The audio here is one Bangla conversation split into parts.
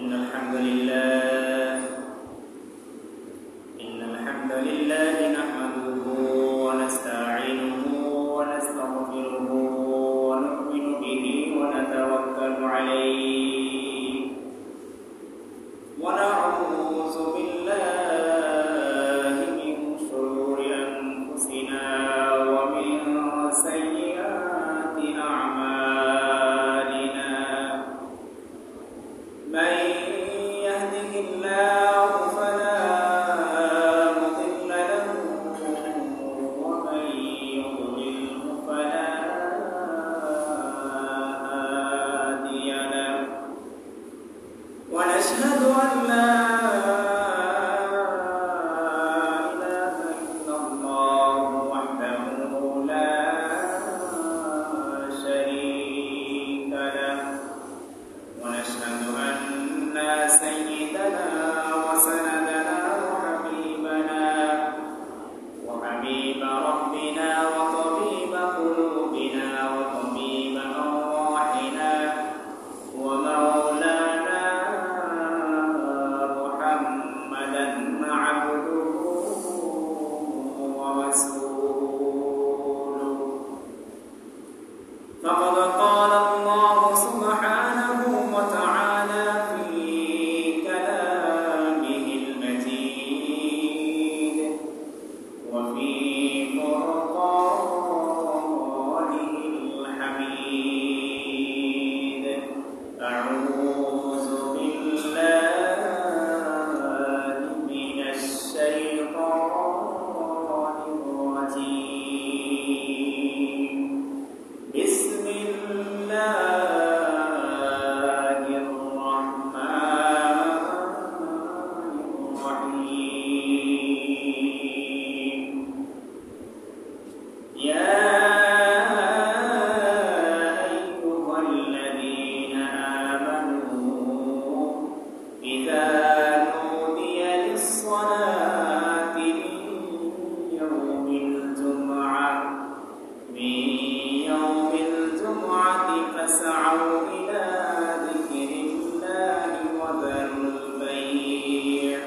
إن الحمد لله نحمده ونستعينه ونستغفره ونؤمن به ونتوكل عليه ونعوذ بالله من شرور أنفسنا ومن سيئات أعمالنا من يهده الله فلا مضل له ومن يضلله فلا هادي له ونشهد أن لا إله إلا الله وحده لا شريك له ونشهد أن سيدنا وسندنا وحبيب ربنا وطبيب قلوبنا وطبيب أرواحنا ومولانا محمدا عبده ورسوله فقد قال الله سبحانه وتعالى في كلامه المجيد وفي فرقانه الحميد أعوذ بالله من الشيطان الرجيم بسم الله الرحمن الرحيم يا أيها الذين آمنوا إذا نودي للصلاة من يوم الجمعة فاسعوا إلى ذكر الله وذروا البيع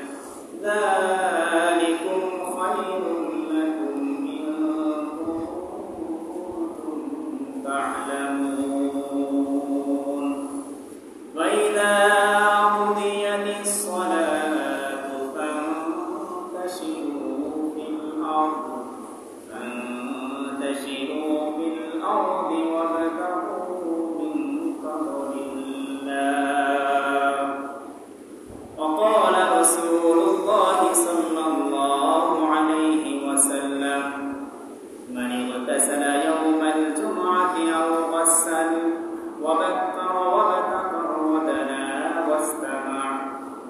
ذلكم خير لكم إن كنتم تعلمون وإذا قضيت الصلاة فانتشروا في الأرض وابتغوا من فضل الله وقال رسول الله صلى الله عليه وسلم من اغتسل يوم الجمعة أو غسل وبكر وابتكر ودنا واستمع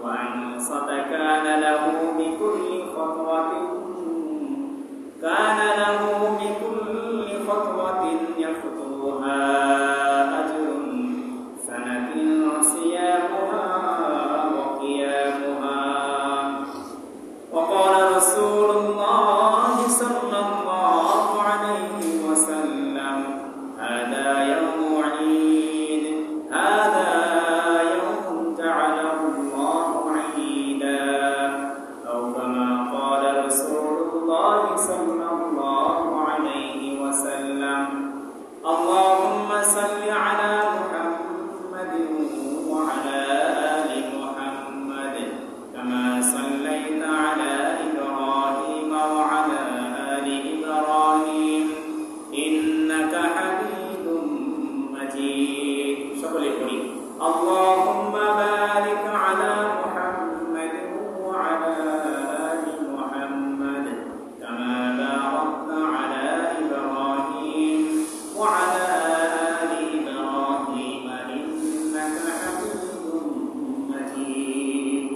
وأنصت كان له بكل خطوة يخطوها أجر سنة صيامها وقيامها وقال رسول الله صلى الله عليه وسلم هذا يوم عيد هذا يوم جعله الله عيدا أو كما قال رسول الله صلى الله عليه وسلم اللهم صل على محمد وعلى آل محمد كما صليت على إبراهيم وعلى آل إبراهيم إنك حميد مجيد اللهم بارك على محمد وعلى آل محمد كما باركت على إبراهيم وعلى آل إبراهيم إنك حميد مجيد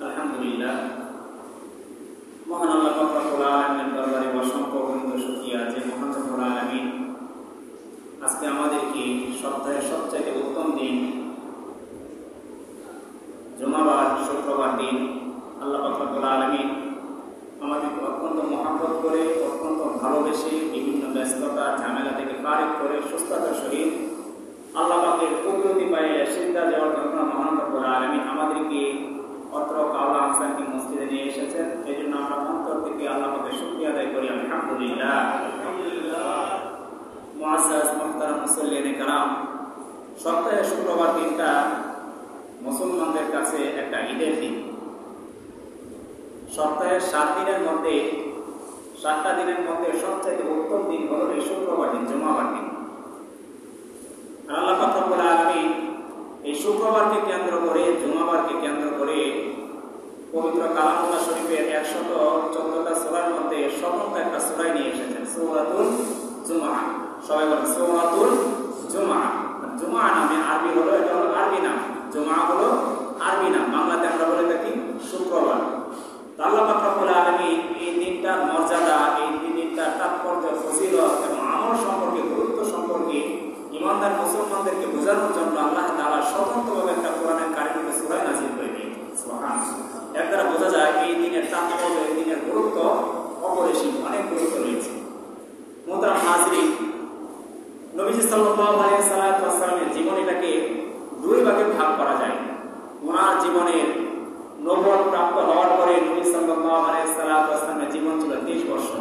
الحمد لله মহান আল্লাহ পাক রব্বুল আলামিনের দরবারে অসংখ্য শুকরিয়া যে মহান রব্বুল আলামিন আজকে আমাদেরকে সপ্তাহের সবচেয়ে উত্তম দিন জুমাবার শুক্রবার দিন আল্লাহ পাক রব্বুল আলামিন আমাদেরকে অত্যন্ত মহব্বত করে অত্যন্ত ভালোবেসে বিভিন্ন ব্যস্ততা ঝামেলা থেকে ফারিগ করে সুস্থতার সহিত আল্লাহ পাকের কুদরতি পায়ে সিজদা দেওয়ার অত্র কাওলা আনসারকে মসজিদে নিয়ে এসেছেন। এই জন্য আমরা অন্তর থেকে আল্লাহ পাকে শুকরিয়া আদায় করি, আলহামদুলিল্লাহ। মুআজ্জাজ মুহতারাম মুসল্লিনে কেরাম, সপ্তাহে শুক্রবার দিনটা মুসলমানদের কাছে একটা ঈদের দিন। সপ্তাহের 7 দিনের মধ্যে 7টা দিনের মধ্যে সবচেয়ে উত্তম দিন হলো এই শুক্রবার দিন, জুমাবার দিন। আর আল্লাহ পাক রব্বুল আলামিন এই শুক্রবারকে কেন্দ্র করে, জুমাবারকে কেন্দ্র করে পবিত্র কালামুল্লাহ শরীফের 114টা সূরার মধ্যে স্বতন্ত্র একটা সূরা নিয়ে এসেছেন, সূরাতুল জুমআহ। সবাই বলেন সূরাতুল জুমআহ। জুমআহ নামে আরবি হলো, এটা হলো আরবি নাম, জুমআহ হলো আরবি নাম, বাংলাতে আমরা বলে থাকি শুক্রবার। আল্লাহ পাক রব্বুল আলামিন এই দিনটার মর্যাদা, এই দিনটার তাৎপর্য, ফজিলত এবং আমল সম্পর্কে, গুরুত্ব সম্পর্কে ইমানদার মুসলমানদেরকে বোঝানোর জন্য আল্লাহ তাআলা স্বতন্ত্রভাবে একটা কোরআনের কারিমকে সূরা নাযিল করে দিয়েছেন। সুবহানাল্লাহ। এর দ্বারা বোঝা যায় এই দিনের তাৎপর্য, এই দিনের গুরুত্ব অপরিসীম, অনেক গুরুত্ব রয়েছে। মুহতারাম হাজিরিন, নবীজি সাল্লাল্লাহু আলাইহি ওয়াসাল্লামের জীবনীটাকে 2 ভাগে ভাগ করা যায়। ওনার জীবনের নবুয়ত প্রাপ্ত হওয়ার পরে নবী সাল্লাল্লাহু আলাইহি ওয়াসাল্লামের জীবন ছিল 30 বছর।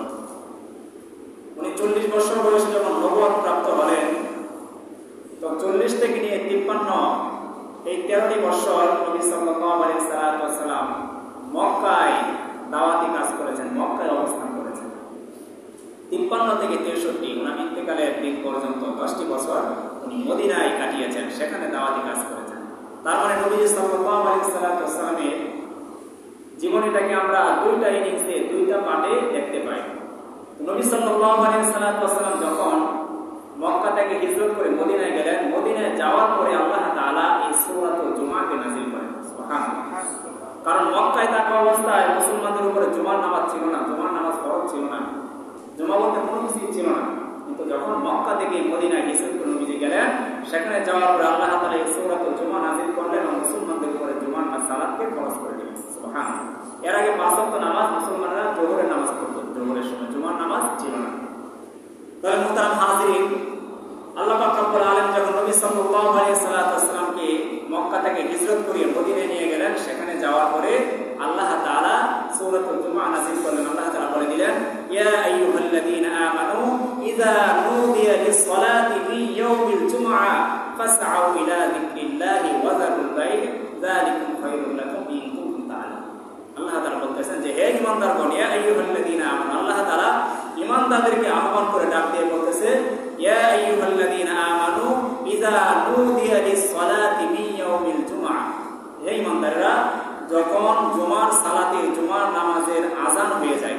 উনি 40 বছর বয়সে যখন নবুয়ত প্রাপ্ত হলেন, তো 40 থেকে নিয়ে 53 এই 13টি বছর নবী সাল্লাল্লাহু আলাইহি ওয়াসাল্লাম মক্কায় দাওয়াতি কাজ করেছেন, মক্কায় অবস্থান করেছেন। 53 থেকে 63 ওনার ইন্তেকালের দিন পর্যন্ত 10টি বছর উনি মদিনায় কাটিয়েছেন, সেখানে দাওয়াতি কাজ করেছেন। তার মানে নবী সাল্লাল্লাহু আলাইহি ওয়াসাল্লামের জীবনীটাকে আমরা 2টা ইনিংসে, 2টা পার্টে দেখতে পাই। নবী সাল্লাল্লাহু আলাইহি ওয়াসাল্লাম যখন মক্কা থেকে হিজরত করে মদিনায় গেলেন, মদিনায় যাওয়ার পরে আল্লাহ তাআলা এই সূরাতুল জুমআকে নাযিল করেন। সুবহানাল্লাহ। কারণ মক্কায় থাকা অবস্থায় মুসলমানদের উপরে জুমার নামাজ ছিল না, জুমার নামাজ ফরজ ছিল না, জুমা বলতে কোনো কিছু ছিল না। কিন্তু যখন মক্কা থেকে মদিনায় হিজরত করে নবীজি গেলেন, সেখানে যাওয়ার পরে আল্লাহ তাআলা এই সূরাতুল জুমআ নাযিল করলেন এবং মুসলমানদের উপরে জুমার সালাতকে ফরজ করে দিলেন। সুবহানাল্লাহ। এর আগে 5 ওয়াক্ত নামাজ মুসলমানরা জোহরের নামাজ পড়তো, জোহরের সময় জুমার নামাজ ছিল না। তাহলে মুহতারাম হাজিরিন, আল্লাহ পাক রব্বুল আলামিন যখন নবী সাল্লাল্লাহু আলাইহি ওয়াসাল্লামকে মক্কা থেকে হিজরত করিয়ে মদিনায় নিয়ে গেলেন, সেখানে যাওয়ার পরে আল্লাহ তাআলা সূরাতুল জুমআ নাযিল করলেন। আল্লাহ তাআলা বলে দিলেন, ইয়া আইয়ুহাল্লাযীনা আমানু ইযা নুদিয়া লিস-সালাতি ফি ইয়াউমিল জুমআ ফাসআউ ইলা যিকরিল্লাহি ওয়া যারুল বাই' যালিকুম খায়রুল লাকুম ইন কুনতুম তা'লামুন। আল্লাহ তাআলা বলতেছেন যে হে ঈমানদারগণ, ইয়া আইয়ুহাল্লাযীনা আমানু, আল্লাহ তাআলা ঈমানদারদেরকে আহ্বান করে ডাক দিয়ে বলতেছে, ইয়া আইয়ুহাল্লাযীনা আমানু ইযা নুদিয়া লিস-সালাতি মিন ইয়াউমিল জুমআ, হে ঈমানদাররা, যখন জুমার সালাতে, জুমার নামাজের আযান হয়ে যায়।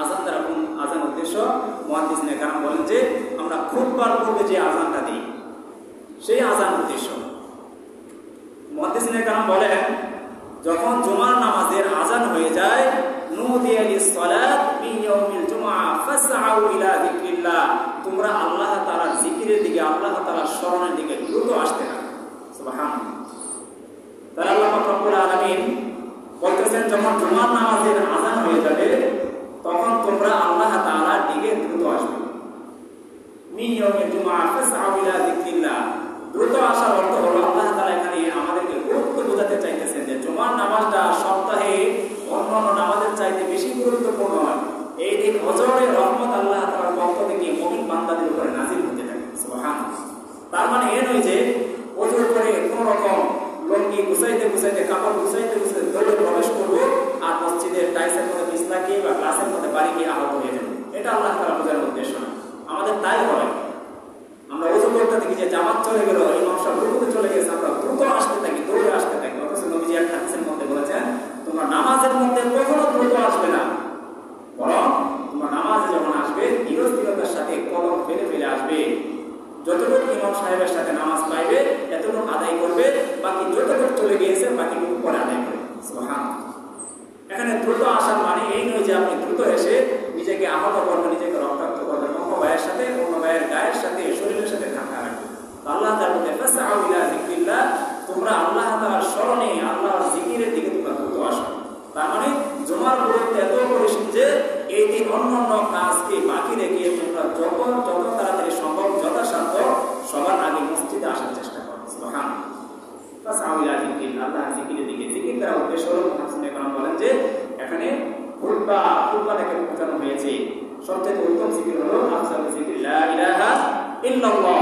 আযান দ্বারা কোন আযান উদ্দেশ্য? মুহাদ্দিসিনে কেরাম বলেন যে আমরা খুতবার পূর্বে যে আযানটা দিই, সেই আযান উদ্দেশ্য। মুহাদ্দিসিনে কেরাম বলেন যখন জুমার নামাজের আযান হয়ে যায়, নুদিয়া লিস-সালাত মিন ইয়াউমিল জুমআ ফাসআউ ইলা যিকরিল্লাহ, তোমরা আল্লাহ তাআলার জিকিরের দিকে, আল্লাহ তাআলার স্মরণের দিকে দ্রুত আসতে হবে। সুবহানাল্লাহ। তাহলে আল্লাহ পাক রব্বুল আলামিন বলতেছেন যখন জুমার নামাজের আযান হয়ে যাবে, তখন তোমরা আল্লাহ তাআলার দিকে দ্রুত আসবে। মিন ইয়াউমিল জুমআ ফাসআউ ইলা যিকরিল্লাহ, দ্রুত আসার অর্থ হলো আল্লাহ তাআলা এখানে আমাদেরকে গুরুত্ব বোঝাতে চাইতেছেন যে জুমার নামাজটা সপ্তাহে অন্যান্য নামাজের চাইতে বেশি গুরুত্বপূর্ণ হয়। এই দিন অজরের রহমত আল্লাহ তাআলার পক্ষ থেকে মুমিন বান্দাদের উপরে নাযিল হতে থাকে। সুবহানাল্লাহ। তার মানে এই নয় যে ওযু করে কোন রকম লুঙ্গি গুছাইতে গুছাইতে, কাপড় গুছাইতে গুছাইতে দৌড়ে প্রবেশ করবো আর মসজিদের টাইলসের মধ্যে বিছনাকে বা ক্লাসের মধ্যে বাড়ি গিয়ে আহত হয়ে যাবে, এটা আল্লাহ তাআলা বোঝানোর উদ্দেশ্য না। আমাদের তাই হয়, আমরা ওযু করতে দেখি যে জামাত চলে গেল, ইমাম সাহেব রুকুতে চলে গেছে, আমরা দ্রুত আসতে থাকি, দৌড়ে আসতে থাকি। অথচ নবীজি এক হাদিসের মধ্যে বলেছেন, তোমরা নামাজের মধ্যে কখনো দ্রুত আসবে না, বরং তোমরা নামাজে যখন আসবে ধীরস্থিরতার সাথে কদম ফেলে ফেলে আসবে। যতটুকু ইমাম সাহেবের সাথে নামাজ পাইবে এতটুকু আদায় করবে, বাকি যতটুকু চলে গিয়েছে বাকিটুকু পরে আদায় করবে। সুবহানাল্লাহ। এখানে দ্রুত আসার মানে এই নয় যে আপনি দ্রুত এসে নিজেকে আহত করবেন, নিজেকে রক্তাক্ত করবেন, অন্য ভাইয়ের সাথে, অন্য ভাইয়ের গায়ের সাথে, শরীরের সাথে ধাক্কা রাখবেন। আল্লাহ তাআলা বলেন, ফাসআউ ইলা যিকরিল্লাহ, তোমরা আল্লাহ তাআলার স্মরণে, আল্লাহর জিকিরের দিকে তোমরা দ্রুত আসো। তার মানে জুমার গুরুত্ব এত পরিসীম যে এই দিন অন্যান্য কাজকে বাকি রেখে তোমরা যত তাড়াতাড়ি সম্ভব যথাসাধ্য সবার আগে মসজিদে আসার চেষ্টা করো। সুবহানাল্লাহ। ফাসআউ ইলা যিকরিল্লাহ, আল্লাহর জিকিরের দিকে, জিকির দ্বারা উদ্দেশ্য হলো মুহাদ্দিসিনে কেরাম বলেন যে এখানে খুতবা থেকে বোঝানো হয়েছে সবচেয়ে উত্তম জিকির হলো আফজালুল জিকির লা ইলাহা ইল্লাল্লাহ।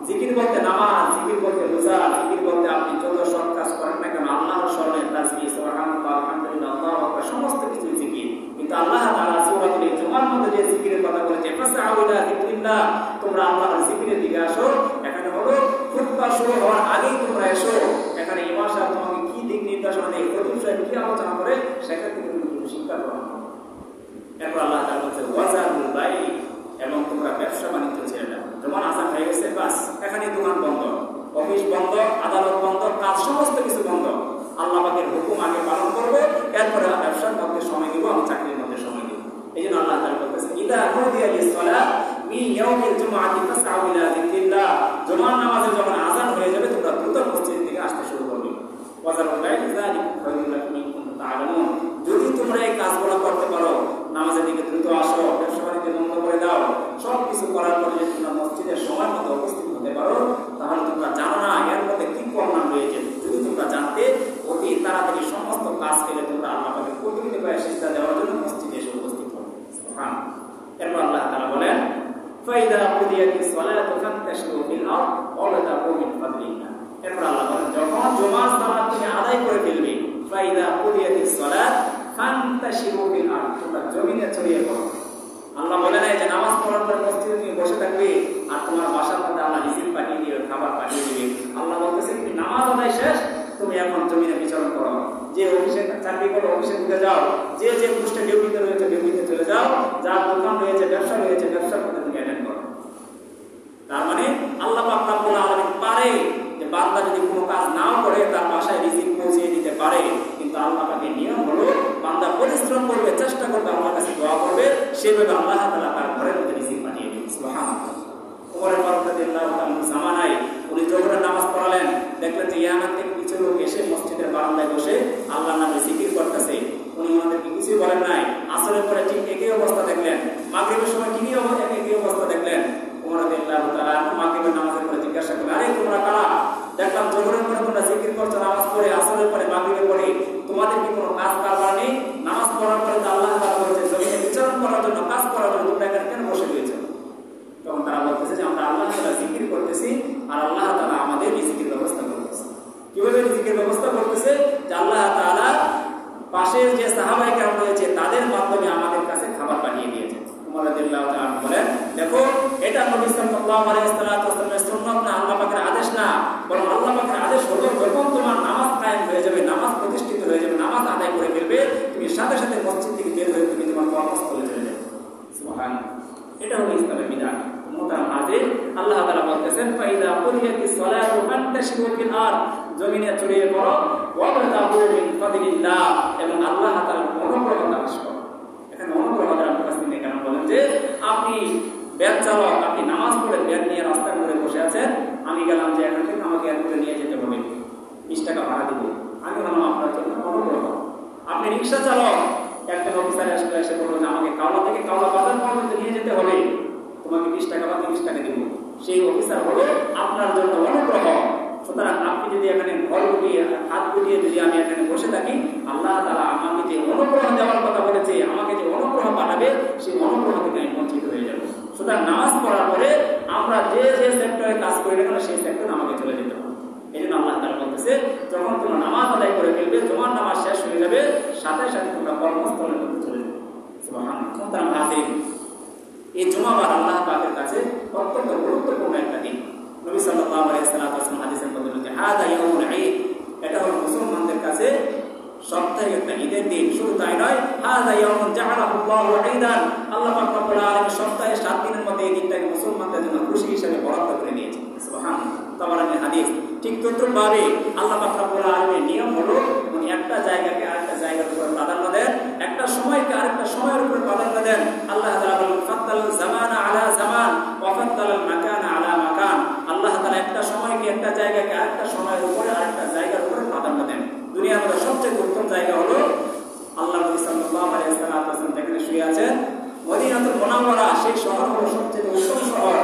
জিকির বলতে নামাজ, জিকির বলতে রোজা, জিকির বলতে আপনি যত সৎ কাজ করেন না কেন আল্লাহর স্মরণে তাসবিহ সুবহানাল্লাহ আলহামদুলিল্লাহ আল্লাহু আকবার সমস্ত কিছু জিকির। কিন্তু আল্লাহ তাআলা সূরাতুল জুমার মধ্যে যে জিকিরের কথা বলেছে ফাসআউ ইলা যিকরিল্লাহ, তোমরা আল্লাহর জিকিরের দিকে আসো, এখানে হলো খুতবা শুরু হওয়ার আগেই তোমরা এসো। এখানে ইমাম সাহেব তোমাকে কি দিক নির্দেশনা দেয়, খতিব সাহেব কি আলোচনা করে সেখান থেকে তুমি কিছু শিক্ষা গ্রহণ করো। এরপর আল্লাহ তাআলা বলছে ওয়াজারুল বাই, এবং তোমরা ব্যবসা বাণিজ্য ছেড়ে দাও। তোমার আজান হয়ে গেছে বাস, এখানে দোকান বন্ধ, অফিস বন্ধ, আদালত বন্ধ, কাজ সমস্ত কিছু বন্ধ। আল্লাহ পাকের হুকুম আগে পালন করবো, এরপরে ব্যবসার মধ্যে সময় দিব, আমি চাকরির মধ্যে সময় দিব। এই জন্য আল্লাহ তাআলা বলতেছে ইদা নুদিয়া লিস-সালাত মিন ইয়াউমিল জুমআতি ফাসআউ ইলা যিকরিল্লাহ, জুমার নামাজে যখন আজান হয়ে যাবে তোমরা দ্রুত মসজিদের দিকে আসতে শুরু করবে। ওয়াজারুল বাই যালিকা খায়রুল লাকুম ইন কুনতুম তা'লামুন, যদি তোমরা এই কাজগুলো করতে পারো, নামাজের দিকে দ্রুত আসো, ব্যবসা বাণিজ্য বন্ধ করে দাও, সব কিছু করার পরে যদি তোমরা মসজিদের সময় মতো উপস্থিত হতে পারো, তাহলে তোমরা জানো না এর মধ্যে কি পরিণাম রয়েছে। যদি তোমরা জানতে অতি তাড়াতাড়ি সমস্ত কাজ ফেলে তোমরা আল্লাহ পাকের প্রতিনিধি পায়ে সিজদা দেওয়ার জন্য মসজিদে এসে উপস্থিত হবে। সুবহান। এরপর আল্লাহ তাআলা বলেন ফাইদা কুদিয়াতিস সালাতু ফান্তাশিরু ফিল আরদ ওয়াবতাগু মিন ফাদলিল্লাহ। এরপর আল্লাহ বলেন যখন জুমার সালাত তুমি আদায় করে ফেলবে, ফাইদা কুদিয়াতিস সালাত ফান্তাশিরু ফিল আরদ, তোমরা জমিনে ছড়িয়ে পড়ো। আল্লাহ বলে নাই যে নামাজ পড়ার পর মসজিদে তুমি বসে থাকবে আর তোমার বাসার মধ্যে আল্লাহ রিজিক পাঠিয়ে দিবে, খাবার পাঠিয়ে দিবে। আল্লাহ বলতেছে তুমি নামাজ আদায় শেষ, তুমি এখন জমিনে বিচরণ করো। যে অফিসে চাকরি করো অফিসে ঢুকে যাও, যে যে পোস্টে ডিউটিতে রয়েছে ডিউটিতে চলে যাও, যার দোকান রয়েছে ব্যবসা রয়েছে ব্যবসার মধ্যে তুমি অ্যাটেন্ড করো। তার মানে আল্লাহ পাক রব্বুল আলামিন পারে যে বান্দা যদি কোনো কাজ নাও করে তার বাসায় রিজিক পৌঁছে দিতে পারে, কিন্তু আল্লাহ পাকের নিয়ম হলো বান্দা পরিশ্রম করবে, চেষ্টা করবে, আল্লাহর কাছে দোয়া করবে, সেভাবে আল্লাহ তাআলা তার ঘরের মধ্যে রিজিক পাঠিয়ে দিবেন। সুবহানাল্লাহ। ওমর ফারুক রাদিয়াল্লাহু তাআলা জামানায় উনি জোহরের নামাজ পড়ালেন, দেখলেন যে ইয়ামান থেকে কিছু লোক এসে মসজিদের বারান্দায় বসে আল্লাহর নামে জিকির করতেছে। উনি ওনাদেরকে কিছুই বলেন নাই। আসরের পরে ঠিক একই অবস্থা দেখলেন, মাগরিবের সময় ঠিকই একই অবস্থা দেখলেন। ওমর রাদিয়াল্লাহু তাআলা মাগরিবের নামাজের পরে জিজ্ঞাসা করলেন, আরে তোমরা কারা? দেখলাম জোহরের পরে তোমরা জিকির করছো, নামাজ পড়ে, আসরের পরে, মাগরিবের পরে, তোমাদের কি কোনো কাজ কারবার নেই? নামাজ পড়ার পরে তো আল্লাহ তাআলা বলেছে জমিনে বিচরণ করার জন্য, কাজ করার জন্য, তোমরা এখানে কেন বসে রয়েছো? তখন তারা বলতেছে যে আমরা আল্লাহ তাআলা জিকির করতেছি আর আল্লাহ তাআলা আমাদের রিজিকের ব্যবস্থা করতেছে। কিভাবে রিজিকের ব্যবস্থা করতেছে? যে আল্লাহ তাআলা পাশের যে সাহাবায়ে কেরাম রয়েছে তাদের মাধ্যমে আমাদের কাছে খাবার পাঠিয়ে দিয়েছে। ওমর রাদিয়াল্লাহু তাআলা বলেন, দেখো এটা নবী সাল্লাল্লাহু আলাইহি ওয়াসাল্লামের সুন্নাত না, আল্লাহ পাকের আদেশ না, বরং আল্লাহ পাকের আদেশ হলো যখন তোমার নামাজ কায়েম হয়ে যাবে, নামাজ প্রতিষ্ঠিত হয়ে যাবে, নামাজ আদায় করে ফেলবে, তুমি সাথে সাথে মসজিদ থেকে বের হয়ে তুমি তোমার কর্মস্থলে চলে যাবে। সুবহানাল্লাহ। এটা হলো ইসলামের বিধান। মুহতারাম হাজির, আল্লাহ তাআলা বলতেছেন ফাইদা কুদিয়াতিস সালাতু ফান্তাশিরু ফিল আরদ, জমিনে ছড়িয়ে পড়ো, ওয়াবতাগু মিন ফাদলিল্লাহ, এবং আল্লাহ তাআলার অনুগ্রহ তালাশ করো। এখানে অনুগ্রহ দ্বারা মুফাসসিরিনে কেন বলেন যে আপনি ব্যাগ চালক, আপনি নামাজ পড়ে ব্যাগ নিয়ে রাস্তার মোড়ে বসে আছেন, আমি গেলাম যে এখান থেকে আমাকে এয়ারপোর্টে নিয়ে যেতে হবে, 20 টাকা ভাড়া দিব, আমি বললাম আপনার জন্য অনুগ্রহ। আপনি রিক্সা চালক, একজন অফিসার এসে বলল যে আমাকে কাওলা থেকে কাওলা বাজার পর্যন্ত নিয়ে যেতে হবে, তোমাকে 20 টাকা বা 30 টাকা দিব, সেই অফিসার হলো আপনার জন্য অনুগ্রহ। সুতরাং আপনি যদি এখানে ঘর গুটিয়ে হাত গুটিয়ে যদি আমি এখানে বসে থাকি, আল্লাহ তাআলা আমাকে যে অনুগ্রহ দেওয়ার কথা বলেছে, আমাকে যে অনুগ্রহ পাঠাবে, সেই অনুগ্রহ থেকে আমি বঞ্চিত হয়ে যাব। সুতরাং নামাজ পড়ার পরে আমরা যে যে সেক্টরে কাজ করি না কেন সেই সেক্টরে আমাকে চলে যেতে হবে। এই জন্য আল্লাহ তাআলা বলতেছে যখন তোমরা নামাজ আদায় করে ফেলবে, জুমার নামাজ শেষ হয়ে যাবে, সাথে সাথে তোমরা কর্মস্থলের মধ্যে চলে যাবে। সুবহানাল্লাহ। এই জুমাবার আল্লাহ পাকের কাছে অত্যন্ত গুরুত্বপূর্ণ একটা দিন। নবী সাল্লাল্লাহু আলাইহি ওয়াসাল্লাম হাদিসের মধ্যে বলেছেন হাদা ইয়াউমুল ঈদ, এটা হলো মুসলমানদের কাছে সপ্তাহে একটা ঈদের দিন। শুধু তাই নয়, হাদা ইয়াউমুন জাআলাহুল্লাহু ঈদান, আল্লাহ পাক রব্বুল আলামিন সপ্তাহে 7 দিনের মধ্যে এই দিনটাকে মুসলমানদের জন্য খুশি হিসেবে বরাদ্দ করে নিয়েছেন। সুবহানাল্লাহ। তাবারানী হাদিস। ঠিক তদ্রুপভাবে আল্লাহ পাক রব্বুল আলামিনের নিয়ম হলো উনি একটা জায়গাকে আরেকটা জায়গার উপর প্রাধান্য দেন, একটা সময়কে আরেকটা সময়ের উপর প্রাধান্য দেন। আল্লাহ তাআলা বলেন ফাদ্দাল জামানা আলা জামান ওয়া ফাদ্দাল মাকানা আলা মাকান, আল্লাহ তাআলা একটা সময়কে একটা জায়গাকে আরেকটা সময়ের উপরে আরেকটা জায়গার উপরে প্রাধান্য দেন। দুনিয়ার মধ্যে সবচেয়ে উত্তম জায়গা হলো আল্লাহ নবী সাল্লাল্লাহু আলাইহি ওয়াসাল্লাম যেখানে শুয়ে আছেন, মদিনাতুল মুনাওয়ারা, সেই শহর হলো সবচেয়ে উত্তম শহর।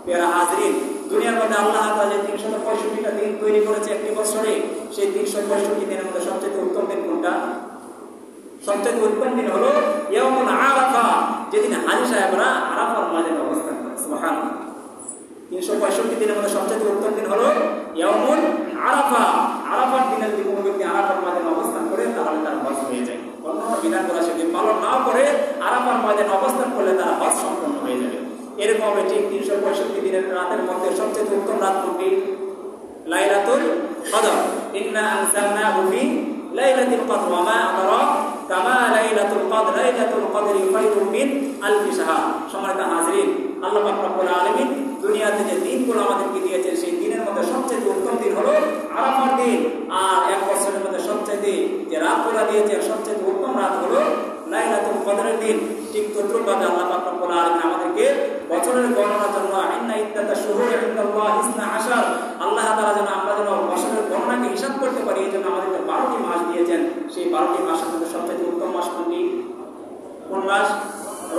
প্রিয় হাজিরিন, দুনিয়ার মধ্যে আল্লাহ তাআলা যে 365টা দিন তৈরি করেছে একটি বছরে, সেই 365 দিনের মধ্যে সবচেয়ে উত্তম দিন কোনটা? সবচেয়ে উত্তম দিন হলো ইয়াউমুল আরাফা, যেদিন হাজী সাহেবরা আরাফার ময়দানে অবস্থান করে। সুবহানাল্লাহ। 365 দিনের মধ্যে সবচেয়ে উত্তম দিন হলো ইয়াউমুল আরাফা। আরাফার দিনে যদি কোনো ব্যক্তি আরাফার ময়দানে অবস্থান করে তাহলে তার হজ হয়ে যায়। অন্যান্য বিধানগুলো সে পালন না করে আরাফার ময়দানে অবস্থান করলে তার হজ সম্পন্ন হয়ে যাবে। এরকম হবে ঠিক 365 দিনের রাতের মধ্যে সবচেয়ে উত্তম রাত কোনটি? লাইলাতুল কদর। ইন্না আনজালনাহু ফি লাইলাতুল কদর ওয়া মা আদরাকা কামা লাইলাতুল কদর লাইলাতুল কদরি খায়রুম মিন আলফি শাহর। সম্মানিত হাজিরিন, আল্লাহ পাক রব্বুল আলামিন দুনিয়াতে যে দিনগুলো আমাদেরকে দিয়েছেন সেই দিনের মধ্যে সবচেয়ে উত্তম দিন হলো আরাফার দিন। আর এক বছরের মধ্যে সবচেয়ে যে রাতগুলো দিয়েছেন সবচেয়ে উত্তম রাত হলো লাইলাতুল কদরের দিন। ঠিক তদ্রুপভাবে আল্লাহ পাক রব্বুল আলামিন আমাদেরকে বছরের গণনার জন্য ইন্না ইদ্দাতাশ শুহুরি ইনদাল্লাহি 12, আল্লাহ তাআলা যেন আমরা যেন বছরের গণনাকে হিসাব করতে পারি এই জন্য আমাদেরকে 12টি মাস দিয়েছেন। সেই 12টি মাসের মধ্যে সবচেয়ে উত্তম মাস কোনটি? কোন মাস?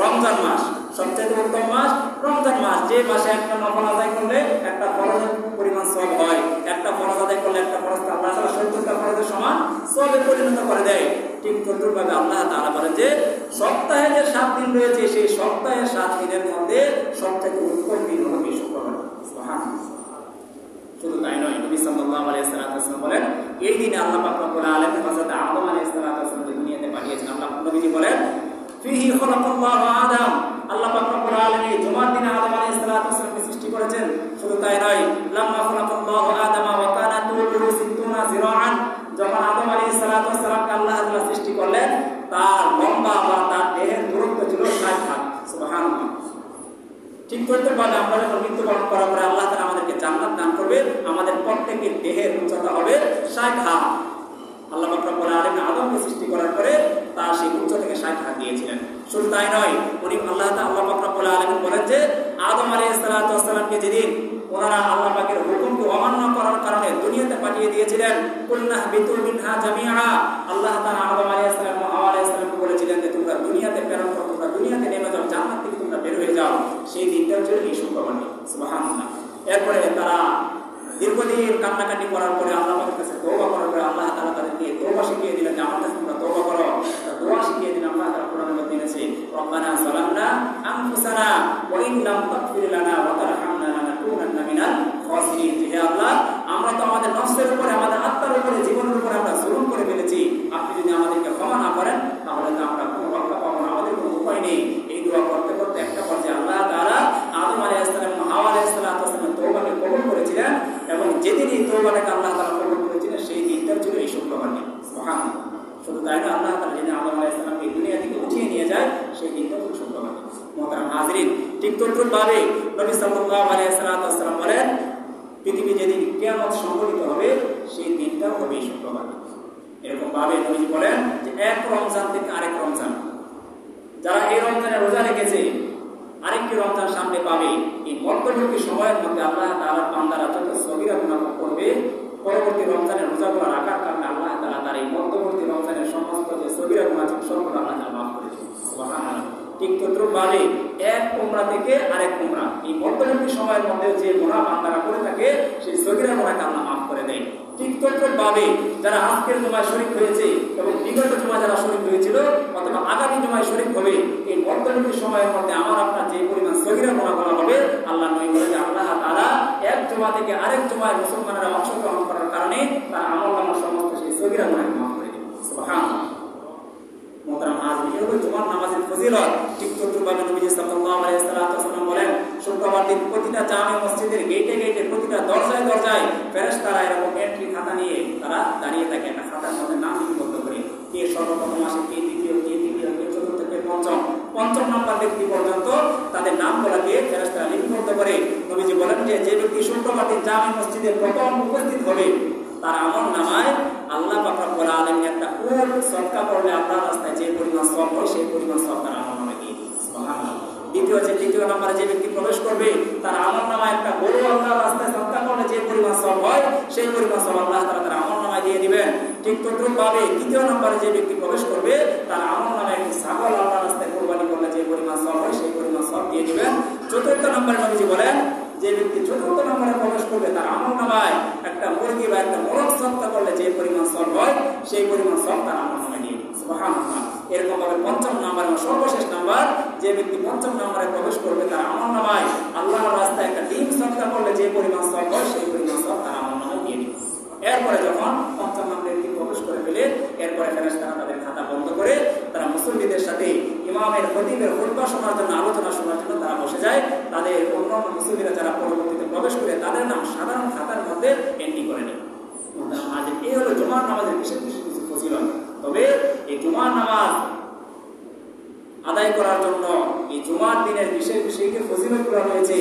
রমজান মাস। সবচেয়ে উত্তম মাস রমজান মাস, যে মাসে একটা নফল আদায় করলে একটা ফরজের পরিমাণ সওয়াব হয়, একটা ফরজ আদায় করলে একটা ফরজ আল্লাহ তাআলা 70টা ফরজের সমান সওয়াবে পরিণত করে দেয়। ঠিক তদ্রুপভাবে আল্লাহ তাআলা বলেন যে সপ্তাহে যে 7 দিন রয়েছে সেই সপ্তাহের 7 দিনের মধ্যে সবচেয়ে উত্তম দিন হলো শুক্রবার। সুবহানাল্লাহ। শুধু তাই নয়, নবী সাল্লাল্লাহু আলাইহি ওয়াসাল্লাম বলেন এই দিনে আল্লাহ পাক রব্বুল আলামিন হযরত আদম আলাইহিস সালামকে দুনিয়াতে পাঠিয়েছেন। আল্লাহ নবীজি বলেন ফিহি খালাকাল্লাহু আদম, আল্লাহ পাক রব্বুল আলামিন জুমার দিনে আদম আলাইহিস সালামকে সৃষ্টি করেছেন। শুধু তাই নয়, লাম্মা খালাকাল্লাহু আদামা ওয়া কানা তুলুহু 60 জিরাআন, যখন আদম আলাইহিস সালামকে আল্লাহ তাআলা সৃষ্টি করলেন তার লম্বা বা তার দেহের দূরত্ব ছিল 60 হাত। সুবহানাল্লাহ। ঠিক করতে পারলে আমরা যখন মৃত্যুবরণ করার পরে আল্লাহ তাআলা আমাদেরকে জান্নাত দান করবে, আমাদের প্রত্যেকের দেহের উচ্চতা হবে 60 হাত। আল্লাহ পাক রব্বুল আলামিন আদমকে সৃষ্টি করার পরে তার সেই উচ্চতা থেকে 60 হাত দিয়েছিলেন। শুধু তাই নয়, উনি আল্লাহ পাক রব্বুল আলামিন বলেন যে আদম আলাইহিস সালামকে যেদিন ওনারা আল্লাহ পাকের হুকুমকে অমান্য করার কারণে দুনিয়াতে পাঠিয়ে দিয়েছিলেন, কুলনা বিতু মিনহা জামিআ, আল্লাহ তাআলা আদম আলাইহিস সালাম ও হাওয়া আলাইহিস সালামকে বলেছিলেন যে তোমরা দুনিয়াতে প্রেরণ করো, তোমরা দুনিয়াতে নেমে যাও, জান্নাত থেকে তোমরা বের হয়ে যাও। সেই দিনটা হচ্ছে এই শুক্রবার। সুবহানাল্লাহ। এরপরে তারা দীর্ঘদিন কান্নাকাটি করার পরে আল্লাহ পাকের কাছে তওবা করার পরে আল্লাহ তাআলা তাদেরকে তওবা শিখিয়ে দিলেন যে আমার কাছে তোমরা তওবা করো। দোয়া শিখিয়ে দিলেন আল্লাহ তাআলা কোরআনের মধ্যে এনেছে, রব্বানা যালামনা আনফুসানা ওয়া ইন লাম তাগফির লানা ওয়া তারহামনা লানাকুনান্না মিনাল খাসিরিন। হে আল্লাহ, আমরা তো আমাদের নফসের উপরে, আমাদের আত্মার উপরে, জীবনের উপরে আমরা জুলুম করে ফেলেছি। আপনি যদি আমাদেরকে ক্ষমা না করেন তাহলে তো আমরা কোনো রক্ষা পাবো না, আমাদের কোনো উপায় নেই। এই দোয়া করতে করতে একটা পর্যায়ে আল্লাহ তাআলা আদম আলাইহিস সালাম ও হাওয়া আলাইহিস সালামের তওবাকে কবুল করেছিলেন এবং যেদিন এই তওবাটাকে আল্লাহ তাআলা কবুল করেছিলেন সেই দিনটা ছিল এই শুক্রবার দিন। সুবহানাল্লাহ। শুধু তাই না, আল্লাহ তাআলা যেদিন আদম আলাইহিস সালামকে দুনিয়া থেকে উঠিয়ে নিয়ে যায় সেই দিনটা হলো শুক্রবার। মুহতারাম হাজিরিন, ঠিক তদ্রুপভাবে নবী সাল্লাল্লাহু আলাইহি ওয়াসাল্লাম বলেন পৃথিবী যেদিন কিয়ামত সংঘটিত হবে সেই দিনটাও হবে শুক্রবার। এরকম ভাবে নবীজি বলেন যে এক রমজান থেকে আরেক রমজান, যারা এই রমজানে রোজা রেখেছে আরেকটি রমজান সামনে পাবে, এই মধ্যবর্তী সময়ের মধ্যে আল্লাহ তাআলার বান্দারা যত সগীরা গুনাহ করবে পরবর্তী রমজানের রোজাগুলো রাখার কারণে আল্লাহ তাআলা তার এই মধ্যবর্তী রমজানের সমস্ত যে সগীরা গুনাহ সবগুলো আল্লাহ তাআলা মাফ করে দিবেন। সুবহানাল্লাহ। ঠিক তদ্রুপভাবে এক উমরা থেকে আরেক উমরা, এই মধ্যবর্তী সময়ের মধ্যে যে গুনাহ বান্দারা করে থাকে সেই সগীরা গুনাহকে আল্লাহ মাফ করে দেয়। ঠিক তদ্রুপভাবে যারা আজকের জুমায় শরীক হয়েছে এবং বিগত জুমায় যারা শরীক হয়েছিল অথবা আগামী জুমায় শরীক হবে, এই মধ্যবর্তী সময়ের মধ্যে আমার আপনার যে পরিমাণ সগীরা গুনাহ করা হবে আল্লাহ নবী বলেন যে আল্লাহ তাআলা এক জুমা থেকে আরেক জুমায় মুসলমানরা অংশগ্রহণ করার কারণে তার আমলনামার সমস্ত সেই সগীরা গুনাহকে মাফ করে দেবেন। সুবহানাল্লাহ। মুহতারাম হাজিরিন, এই জুমার নামাজের ফজিলত ঠিক তদ্রুপভাবে নবী সাল্লাল্লাহু আলাইহি ওয়াসাল্লাম বলেন শুক্রবার দিন প্রতিটা জামে মসজিদের গেটে গেটে প্রতিটা দরজায় দরজায় ফেরেশতারা এরকম এন্ট্রি খাতা নিয়ে তারা দাঁড়িয়ে থাকে, একটা খাতার মধ্যে নাম লিপিবদ্ধ করে, কে সর্বপ্রথম আসে, কে দ্বিতীয়, কে তৃতীয়, কে চতুর্থ, কে পঞ্চম নাম্বার ব্যক্তি পর্যন্ত তাদের নামগুলোকে ফেরেশতারা লিপিবদ্ধ করে। নবীজি বলেন যে যে ব্যক্তি শুক্রবার দিন জামে মসজিদে প্রথম উপস্থিত হবে তার আমল নামায় আল্লাহ পাক রব্বুল আলামিন একটা উট সদকা করলে আল্লাহর রাস্তায় যে পরিমাণ সওয়াব হয় সেই পরিমাণ সওয়াব তার আমল নামায় দিয়ে দিবেন। সুবহানাল্লাহ। দ্বিতীয় নম্বরে যে ব্যক্তি প্রবেশ করবে তার আমল নামায় একটা গরু আল্লাহর রাস্তায় সদকা করলে যে পরিমাণ সওয়াব হয় সেই পরিমাণ সওয়াব আল্লাহ তাআলা তার আমল নামায় দিয়ে দিবেন। ঠিক তদ্রুপভাবে তৃতীয় নম্বরে যে ব্যক্তি প্রবেশ করবে তার আমল নামায় একটি ছাগল আল্লাহর রাস্তায় কুরবানি করলে যে পরিমাণ সওয়াব হয় সেই পরিমাণ সওয়াব দিয়ে দিবেন। চতুর্থ নম্বরে নবীজি বলেন যে ব্যক্তি চতুর্থ নম্বরে প্রবেশ করবে তার আমল নামায় একটা মুরগি বা একটা মোরগ সদকা করলে যে পরিমাণ সওয়াব হয় সেই পরিমাণ সওয়াব তার আমলনামায় দিয়ে দিবে। সুবহানাল্লাহ। এরকম ভাবে পঞ্চম নাম্বার এবং সর্বশেষ নাম্বার, যে ব্যক্তি পঞ্চম নাম্বারে প্রবেশ করবে তার আমলনামায় আল্লাহর রাস্তায় একটা ডিম সদকা করলে যে পরিমাণ সওয়াব হয় সেই পরিমাণ সওয়াব তার আমলনামায় দিয়ে দিবে। এরপরে যখন পঞ্চম নাম্বারে প্রবেশ করে ফেলে এরপরে ফেরেশতারা তাদের খাতা বন্ধ করে তারা মুসল্লিদের সাথে ইমামের খতিবের খুতবা শোনার জন্য, আলোচনা শোনার জন্য তারা বসে যায়। তাদের অন্যান্য মুসল্লিরা যারা পরবর্তীতে প্রবেশ করে তাদের নাম সাধারণ খাতার মধ্যে এন্ট্রি করে নেয়। এই হলো জুমার নামাজের বিশেষ বিশেষ কিছু ফজিলত। তবে এই জুমার নামাজ আদায় করার জন্য এই জুমার দিনের বিশেষ বিশেষ ফজিলতগুলো রয়েছে।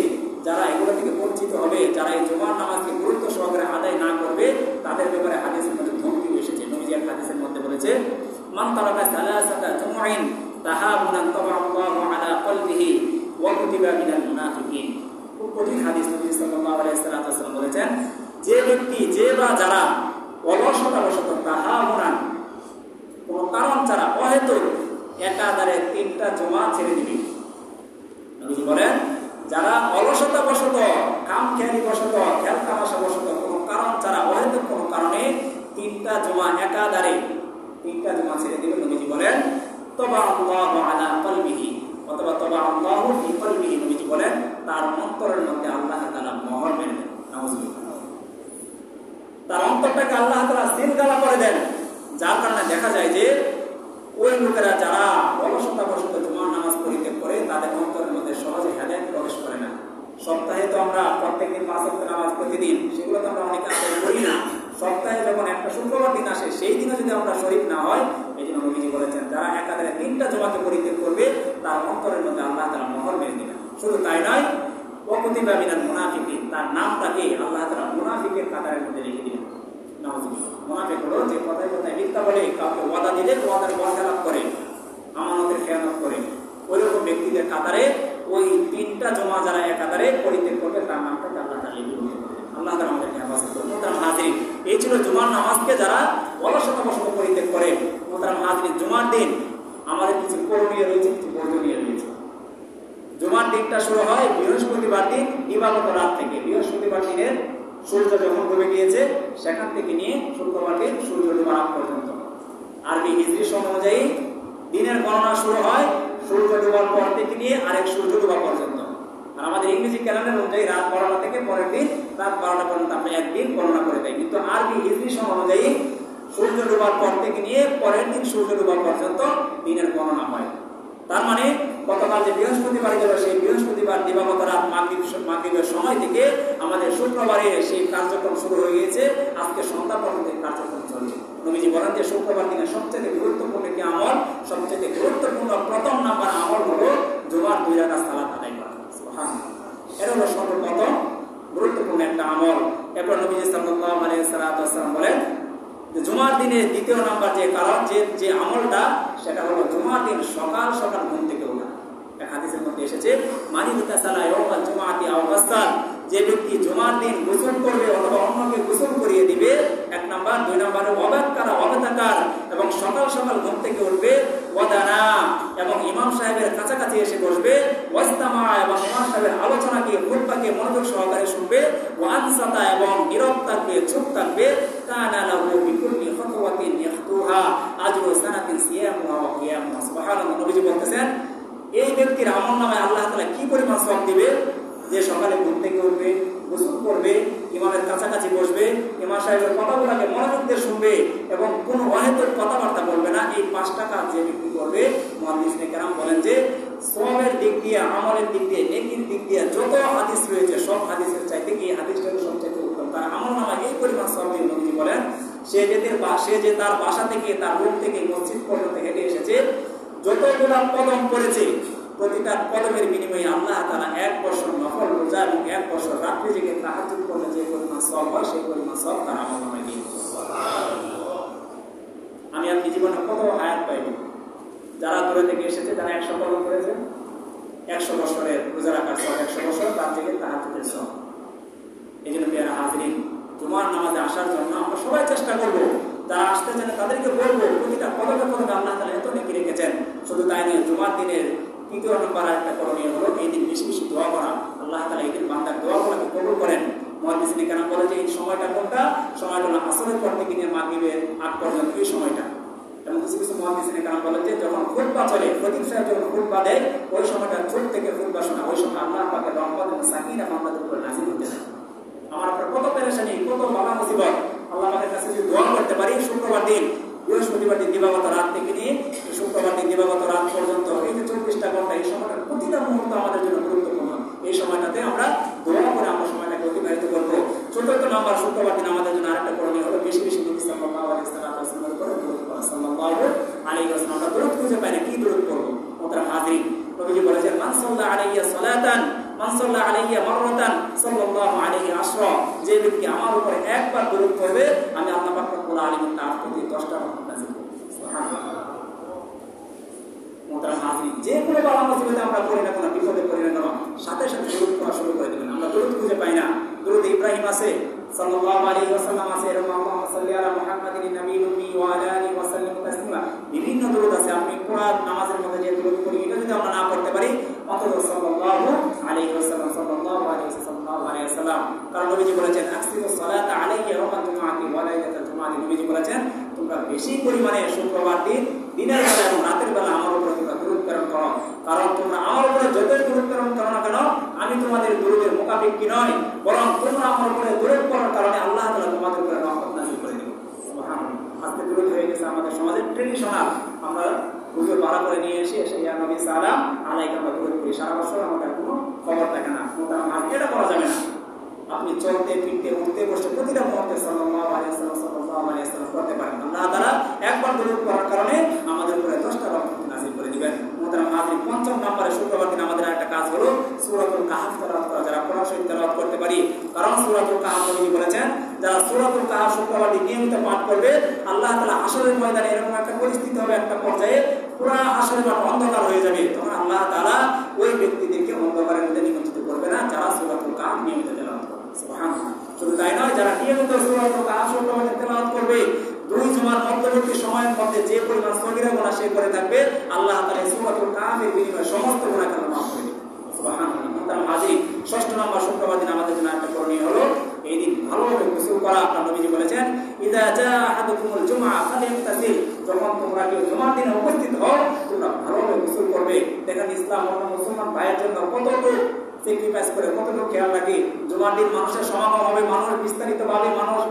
যারা এগুলো থেকে বঞ্চিত হবে, যারা এই জুমার নামাজকে গুরুত্ব সহকারে আদায় না করবে, তাদের ব্যাপারে হাদিসের মধ্যে ধমকি এসেছে। নবীজি এক হাদিসের মধ্যে বলেছে, মান তারাকা সালাসাতা জুমআইন তাহাবুনান তাবাআল্লাহু আলা কলবিহি ওয়া কুতিবা মিনাল মুনাফিকিন। খুব কঠিন হাদিস। নবী সাল্লাল্লাহু আলাইহি ওয়াসাল্লাম বলেছেন, যে ব্যক্তি যে বা যারা অলসতাবশত তাহাবুনান কোন কারণ ছাড়া অহেতুক একাধারে 3টা জুমা ছেড়ে দিবে। নবীজি বলেন, যারা অলসতাবশত, কামখেয়ালিবশত, খেয়াল তামাশা বশত কোনো কারণ ছাড়া অহেতুক কোনো কারণে 3টা জুমা একাধারে 3টা জুমা ছেড়ে দিবে, নবীজি বলেন তবা আল্লাহু আলা কলবিহি অথবা তবা আল্লাহু ফি কলবিহি। নবীজি বলেন তার অন্তরের মধ্যে আল্লাহ তাআলা মোহর মেরে দেন। নাউযুবিল্লাহ। তার অন্তরটাকে আল্লাহ তাআলা সিলগালা করে দেন। যার কারণে দেখা যায় যে ওই লোকেরা যারা অলসতাবশত জুমার নামাজ পরিত্যাগ করে তাদের অন্তরের মধ্যে সহজে হেদায়েত প্রবেশ করে না। সপ্তাহে তো আমরা প্রত্যেকদিন 5 ওয়াক্ত নামাজ প্রতিদিন, সেগুলো তো আমরা অনেকে আদায় করি না। সপ্তাহে যখন একটা শুক্রবার দিন আসে সেই দিনও যদি আমরা শরীক না হয়, এই জন্য নবীজি বলেছেন যারা একাধারে 3টা জুমাকে পরিত্যাগ করবে তার অন্তরের মধ্যে আল্লাহ তাআলা মোহর মেরে দিবেন। শুধু তাই নয়, ওয়া কুতিবা মিনাল মুনাফিকিন, তার নামটাকে আল্লাহ তাআলা মুনাফিকের কাতারের মধ্যে লিখে দিবেন। নাউযুবিল্লাহ। মুনাফিক হলো যে কথায় কথায় মিথ্যা বলে, কাউকে ওয়াদা দিলে ওয়াদার বরখেলাপ করে, আমানতের খেয়ানত করে, ওইরকম ব্যক্তিদের কাতারে ওই 3টা জমা যারা একাধারে পরিত্যাগ করবে তার নামটাকে আল্লাহ তাআলা লিখে দিবেন। আল্লাহ তাআলা আমাদেরকে হেফাজত করুন। মুহতারাম হাজিরিন, এই ছিল জুমার নামাজকে যারা অলসতাবশত পরিত্যাগ করে। মুহতারাম হাজিরিন, জুমার দিন আমাদের কিছু করণীয় রয়েছে, কিছু বর্জনীয় রয়েছে। জুমার দিনটা শুরু হয় বৃহস্পতিবার দিন দিবাগত রাত থেকে। বৃহস্পতিবার দিনের সূর্য যখন ডুবে গিয়েছে সেখান থেকে নিয়ে শুক্রবার দিন সূর্য ডোবার আগ পর্যন্ত। আরবি হিজরি সময় অনুযায়ী দিনের গণনা শুরু হয় সূর্য ডোবার পর থেকে নিয়ে আরেক সূর্য ডোবা পর্যন্ত। আর আমাদের ইংরেজি ক্যালেন্ডার অনুযায়ী রাত 12টা থেকে পরের দিন রাত 12টা পর্যন্ত আমরা একদিন গণনা করে দেয়। কিন্তু আরবি হিজরি সময় অনুযায়ী সূর্য ডোবার পর থেকে নিয়ে পরের দিন সূর্য ডোবা পর্যন্ত দিনের গণনা হয়। তার মানে গতকাল যে বৃহস্পতিবার গেল সেই বৃহস্পতিবার দিবাগত রাত মাগরিবের সময় থেকে আমাদের শুক্রবারের সেই কার্যক্রম শুরু হয়ে গিয়েছে। আজকে সন্ধ্যা পর্যন্ত কার্যক্রম চলছে। নবীজি বলেন যে শুক্রবার দিনে সবচেয়ে গুরুত্বপূর্ণ একটি আমল, সবচেয়ে গুরুত্বপূর্ণ প্রথম নাম্বার আমল হলো জুমার 2 রাকাত সালাত আদায় করা। সুবহানাল্লাহ। এটা হলো সর্বপ্রথম গুরুত্বপূর্ণ একটা আমল। এরপর নবীজি সাল্লাল্লাহু আলাইহি ওয়াসাল্লাম বলেন জুমার দিনে দ্বিতীয় নাম্বার যে কারণ যে আমলটা সেটা হলো জুমার দিন সকাল সকাল ঘুম থেকে ওঠা। এক হাদিসের মধ্যে এসেছে, মানি মুতাসালা ইয়াউমাল জুমাআতি আও গাসসাল, যে ব্যক্তি জুমার দিন গোসল করবে অথবা অন্যকে গোসল করিয়ে দিবে, 1 নাম্বার। 2 নাম্বারে ওয়াবাতাকার এবং সকাল সকাল ঘুম থেকে উঠবে, ওয়াদানা এবং ইমাম সাহেবের কাছাকাছি এসে বসবে, ওয়াস্তামা এবং ইমাম সাহেবের আলোচনাকে খুতবাকে মনোযোগ সহকারে শুনবে, ওয়ানসাতা এবং নীরব থাকবে, চুপ থাকবে, কানা লাহু বিকুল্লি খাতওয়াতিন ইয়াখতুহা আজরু সানাতিন সিয়ামুহা ওয়া কিয়ামুহা। সুবহানাল্লাহ। নবীজি বলতেছেন এই ব্যক্তির আমলনামায় আল্লাহ তাআলা কি পরিমাণ সওয়াব দিবে, যে সকালে ঘুম থেকে উঠবে, গোসল করবে, ইমামের কাছাকাছি বসবে, ইমাম সাহেবের কথাগুলোকে মনোযোগ দিয়ে শুনবে এবং কোনো অহেতুক কথাবার্তা বলবে না। এই 5টা কাজ যে ব্যক্তি করবে, মুহাদ্দিসিনে কেরাম বলেন যে সওয়াবের দিক দিয়ে, আমলের দিক দিয়ে, নেকির দিক দিয়ে যত হাদিস রয়েছে সব হাদিসের চাইতে এই হাদিসটা সবচেয়ে উত্তম। তার আমলনামায় এই পরিমাণ সওয়াব দিয়ে নবী বলেন সে যে তার বাসা থেকে, তার রুম থেকে মসজিদ পর্যন্ত হেঁটে এসেছে, যতগুলা কদম পড়েছে প্রতিটা কদমের বিনিময়ে আল্লাহ তাআলা 1 বছর নফল রোজা এবং 1 বছর রাত্রি জেগে তাহাজ্জুদ করলে যে পরিমাণ সওয়াব হয় সেই পরিমাণ সওয়াব তার আমলনামায় দিয়ে দিবেন। আমি আপনি জীবনে কত হায়াত পাইব, যারা দূরে থেকে এসেছে, যারা 100 কদম করেছে, 100 বছরের রোজা রাখার সওয়াব, 100 বছর রাত জেগে তাহাজ্জুদের সওয়াব। এই জন্য প্রিয় হাজিরিন, জুমার নামাজে আসার জন্য আমরা সবাই চেষ্টা করব। যারা আসতে চান তাদেরকে বলবো প্রতিটা পদকে পদকে আল্লাহ তাআলা এত নেকি রেখেছেন। শুধু তাই নয়, জুমার দিনের 3য় নম্বর একটা করণীয় হলো এই দিন বেশি বেশি দোয়া করা। আল্লাহ তাআলা এই দিন বান্দার দোয়াগুলোকে কবুল করেন। মুহাদ্দিসিনে কেরাম বলে যে এই সময়টা কোনটা, সময়টা হলো আসরের পর থেকে নিয়ে মাগরিবের আগ পর্যন্ত এই সময়টা। এবং কিছু কিছু মুহাদ্দিসিনে কেরাম বলেন যে যখন খুতবা চলে, খতিব সাহেব যখন খুতবা দেয় ওই সময়টা চোখ থেকে খুতবা শোনা, ওই সময় আল্লাহ পাকের রহমত এবং সাকিনা বান্দাদের উপর নাযিল হতে থাকে। আমার আপনার কত পেরেশানি, কত বালা মুসিবত, আল্লাহ পাকের কাছে যদি দোয়া করতে পারি শুক্রবার দিন, বৃহস্পতিবার দিন দিবাগত রাত থেকে নিয়ে শুক্রবার দিন দিবাগত রাত পর্যন্ত এই যে 24টা ঘন্টা, এই সময়টা প্রতিটা মুহূর্ত আমাদের জন্য গুরুত্বপূর্ণ। এই সময়টাতে আমরা দোয়া করে আমরা সময়টাকে অতিবাহিত করবো। চতুর্থ নম্বর, শুক্রবার দিন আমাদের জন্য আরেকটা করণীয় হলো বেশি বেশি নবী সাল্লাল্লাহু আলাইহি ওয়াসাল্লামের উপর দরুদ পড়া। সাল্লাল্লাহু আলাইহি ওয়াসাল্লাম, আমরা দরুদ খুঁজে পাই না, কি দরুদ পড়বো? মুহতারাম হাজিরিন, নবীজি বলেছেন মান সাল্লা আলাইহি সালাতান মান সাল্লা আলাইহি মাররাতান সাল্লাল্লাহু আলাইহি আশরা, যে ব্যক্তি আমার উপর একবার দরুদ পড়বে আমি আল্লাহ পাক রব্বুল আলামিন তার প্রতি 10টা রহমত নাযিল করব। সুবহানাল্লাহ। মুহতারাম হাজিরিন, যে কোনো বালা মুসিবতে আমরা পড়ি না কেন, বিপদে পড়ি না কেন, সাথে সাথে দরুদ পড়া শুরু করে দিবেন। আমরা দরুদ খুঁজে পাই না, দরুদ ইব্রাহিম আছে, সাল্লাল্লাহু আলাইহি ওয়াসাল্লাম আছে, এরকম আল্লাহুম্মা সাল্লি আলা মুহাম্মাদিন নবিয়্যিল উম্মি ওয়া আলা আলিহি ওয়া সাল্লিম তাসলিমা, বিভিন্ন দরুদ আছে। আপনি কোরআন নামাজের মধ্যে যে দরুদ পড়ি, এটা যদি আমরা না পড়তে পারি অন্তত সাল্লাল্লাহু আলাইহি ওয়াসাল্লাম সাল্লাল্লাহু আলাইহি ওয়াসাল্লাম, কারণ নবীজি বলেছেন আকসিরুস সালাতা আলাইহি ইয়াওমাল জুমআতি ওয়া লাইলাতাল জুমআতি, নবীজি বলেছেন তোমরা বেশি পরিমাণে শুক্রবার দিন দিনের বেলা এবং রাতের বেলা আমার উপরে তোমরা দরুদ প্রেরণ করো, কারণ তোমরা আমার উপরে যতই দরুদ প্রেরণ করো না কেন আমি তোমাদের দরুদের মুকাফিকি নয়, বরং তোমরা আমার উপরে দরুদ পড়ার কারণে আল্লাহ তাআলা তোমাদের উপরে রহমত নাযিল করে দিবেন। সুবহানাল্লাহ। আজকে দরুদ হয়ে গেছে আমাদের সমাজের ট্রেডিশনাল, আমরা হুজুর ভাড়া করে নিয়ে এসে ইয়া নবী সালাম আলাইকা আমরা দরুদ পড়ি, সারা বছর আমাদের কোনো খবর থাকে না। মুহতারাম হাজির, এটা করা যাবে না। আপনি চলতে ফিরতে উঠতে বসে প্রতিটা মুহূর্তে সাল্লাল্লাহু আলাইহি ওয়াসাল্লাম সাল্লাল্লাহু আলাইহি ওয়াসাল্লাম করতে পারেন। আল্লাহ তাআলা একবার দরুদ পড়ার কারণে আমাদের উপরে 10টা রহমত নাযিল করে দিবেন। মুহতারাম হাজির, পঞ্চম নম্বরে শুক্রবার দিন আমাদের একটা কাজ হলো সূরাতুল কাহফ তেলাওয়াত করা, যারা কোরআন শরীফ তেলাওয়াত করতে পারি। কারণ সূরাতুল কাহফ নবী বলেছেন যারা সূরাতুল কাহফ শুক্রবার দিন নিয়মিত পাঠ করবে আল্লাহ তাআলা হাশরের ময়দানে এরকম একটা পরিস্থিতি হবে, একটা পর্যায়ে পুরো হাশরের মাঠ অন্ধকার হয়ে যাবে, তখন আল্লাহ তাআলা ওই ব্যক্তিদেরকে অন্ধকারের মধ্যে নিমজ্জিত করবে না যারা সূরাতুল কাহফ নিয়মিত তেলাওয়াত করে। সুবহানাল্লাহ। শুধু তাই নয়, যারা নিয়মিত সূরাতুল কাহফ শুক্রবার দিন তেলাওয়াত করবে, দুই জুমার মধ্যবর্তী সময়ের মধ্যে যে পরিমাণ সগীরা গুনাহ সে করে থাকবে আল্লাহ তাআলা সূরাতুল কাহফের বিনিময়ে সমস্ত গুনাহকে মাফ করে দিবেন। সুবহানাল্লাহ। মুহতারাম হাজির, ষষ্ঠ নম্বর শুক্রবার দিন আমাদের জন্য একটা করণীয় হলো এই দিন ভালোভাবে গোসল করা। আপনার নবীজি বলেছেন ইযা জাআ আহাদুকুমুল জুমআ ফালইগতাসিল, যখন তোমরা কেউ জুমার দিনে উপস্থিত হও তোমরা ভালোভাবে গোসল করবে। দেখেন ইসলাম অন্য মুসলমান ভাইয়ের জন্য কতটুকু স্যাক্রিফাইস করে, কতটুকু খেয়াল রাখে। জুমার দিন মানুষের সমাগম হবে, মানুষ বিস্তারিতভাবে মানুষ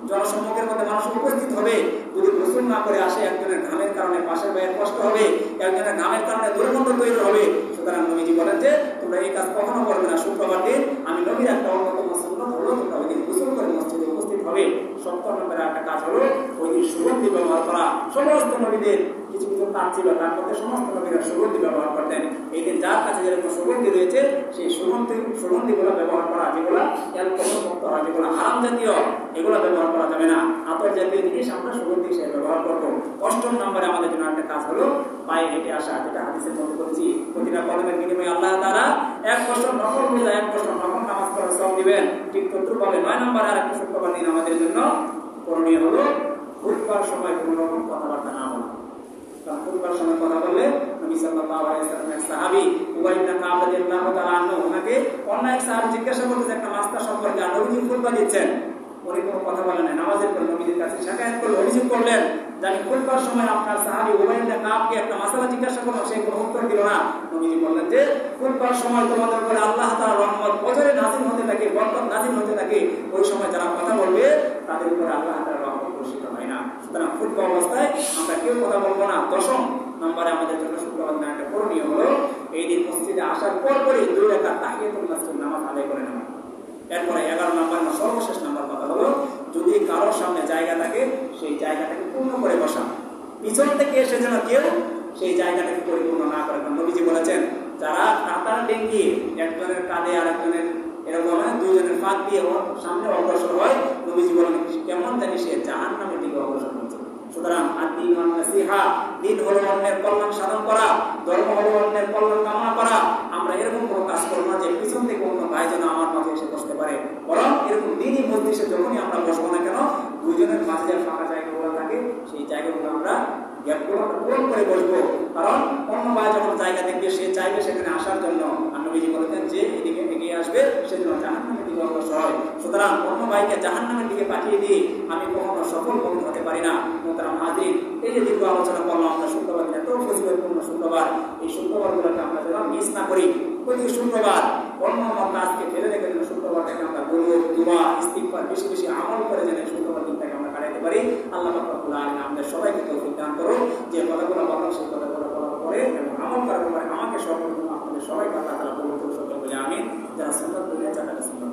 জনসম্মুখের মধ্যে মানুষ উপস্থিত হবে, যদি গোসল না করে আসে একজনের ঘামের কারণে পাশের ভাইয়ের কষ্ট হবে, একজনের ঘামের কারণে দুর্গন্ধ তৈরি হবে। সুতরাং নবীজি বলেন যে তোমরা এই কাজ কখনো করবে না। শুক্রবার দিন আমি নবীর একটা অন্যতম সুন্নাত হলো তোমরা ওই দিন গোসল করে মসজিদে উপস্থিত হবে। সপ্তম নম্বরের একটা কাজ হলো ওই দিন সুগন্ধি ব্যবহার করা। সমস্ত নবীদের কিছু কিছু কাজ ছিল, তার মধ্যে সমস্ত নবীরা সুগন্ধি ব্যবহার করতেন। এই দিন যার কাছে যেরকম সুগন্ধি রয়েছে সেই সুগন্ধিগুলো ব্যবহার করা, যেগুলো অ্যালকোহল মুক্ত হয়, যেগুলো হারাম জাতীয় এগুলো ব্যবহার করা যাবে না। আতর জাতীয় জিনিস আমরা সুগন্ধি হিসেবে ব্যবহার করবো। অষ্টম নম্বরে আমাদের জন্য একটা কাজ হলো পায়ে হেঁটে আসা, যেটা হাদিসের মধ্যে বলেছি প্রতিটা কদমের বিনিময়ে আল্লাহ তাআলা 1 বছর নফল রোজা 1 বছর নফল নামাজ পড়ার সওয়াব দিবেন। ঠিক তদ্রুপভাবে 9 নম্বরে আরেকটা শুক্রবার দিন আমাদের জন্য করণীয় হলো খুতবার সময় কোনো রকম কথাবার্তা না বলা। কারণ খুতবার সময় কথা বললে নবী সাল্লাল্লাহু আলাইহি ওয়াসাল্লামের সাহাবী উবাই ইবনে কাব রাদিয়াল্লাহু তাআলা আনহু ওনাকে অন্য এক সাহাবী জিজ্ঞাসা করতে একটা মাস্টার সম্পর্কে, আর নবীজি খুতবা দিচ্ছেন, উনি কোনো কথা বলেন না, নামাজের পর নবীজির কাছে শিকায়ত করলেন, অভিযোগ করলেন যে আমি খুতবার সময় আপনার সাহাবী উবাই ইবনে কাবকে একটা মাসআলা জিজ্ঞাসা করলাম, সে কোনো উত্তর দিল না। নবীজি বললেন যে খুতবার সময় তোমাদের উপরে আল্লাহ তাআলার রহমত বজরে নাযিল হতে থাকে, বরকত নাযিল হতে থাকে, ওই সময় যারা কথা বলবে তাদের উপরে আল্লাহ তাআলার রহমত বর্ষিত হয় না। সুতরাং খুতবা অবস্থায় আমরা কেউ কথা বলবো না। দশম নম্বরে আমাদের জন্য শুক্রবার দিন একটা করণীয় হলো এই দিন মসজিদে আসার পরপরই 2 রাকাত তাহিয়াতুল মসজিদ নামাজ আদায় করে নেওয়া। এরপরে 11 নম্বর সর্বশেষ নাম্বার কথা হলো যদি কারোর সামনে জায়গা থাকে সেই জায়গাটাকে পূর্ণ করে বসা। পিছন থেকে এসে যেন কেউ সেই জায়গাটাকে পরিপূর্ণ না করে। নবীজি বলেছেন যারা কাতার ডেঙ্গিয়ে একজনের কাঁধে আর একজনের এরকম দুইজনের ফাঁক দিয়ে সামনে অগ্রসর হয়, নবীজি বলেন কেমন জানি সে জাহান্নামের দিকে অগ্রসর হচ্ছে। সুতরাং দিন হলো অন্যের কল্যাণ সাধন করা, ধর্ম হলো অন্যের কল্যাণ কামনা করা। আমরা এরকম কোনো কাজ করবো না যে পিছন থেকে অন্য ভাই যেন আমার মাঝে এসে বসতে পারে, বরং এরকম দিনই মজলিসে যখনই আমরা বসবো না কেন দুইজনের মাঝে যে ফাঁকা জায়গাগুলো থাকে সেই জায়গাগুলো আমরা গ্যাপগুলো পূরণ করে বসবো। কারণ অন্য ভাই যখন জায়গা দেখবে সে চাইবে সেখানে আসার জন্য, আর নবীজি বলেছেন যে এদিকে এগিয়ে আসবে সেজন্য জাহান্নামের দিকে অগ্রসর হয়। সুতরাং অন্য ভাইকে জাহান্নামের দিকে পাঠিয়ে দিয়ে আমি কখনো সফল মন হতে পারি না। মোহতারাম হাজির, এই যে দীর্ঘ আলোচনা করলাম আমরা শুক্রবার, এত ফজিলতপূর্ণ শুক্রবার, এই শুক্রবারগুলোকে আমরা যেন মিস না করি। প্রতি শুক্রবার অন্য কাজকে ফেলে রেখে যেন শুক্রবারটাকে আমরা দরুদ, দুআ, ইস্তিগফার বেশি বেশি আমল করে যেন শুক্রবার দিনটাকে আমরা কাটাতে পারি। আল্লাহ পাক রব্বুল আলামিন আমাদের সবাইকে তৌফিক দান করুন যে কথাগুলো বললাম সেই কথাগুলো বলার পরে এবং আমল করার পরে আমাকে সকল আপনাদের সবাইকে আল্লাহ তাআলা কবুল করুন। সকল বলে আমিন। যারা সুন্নাত পড়ে যারা সুন্নাত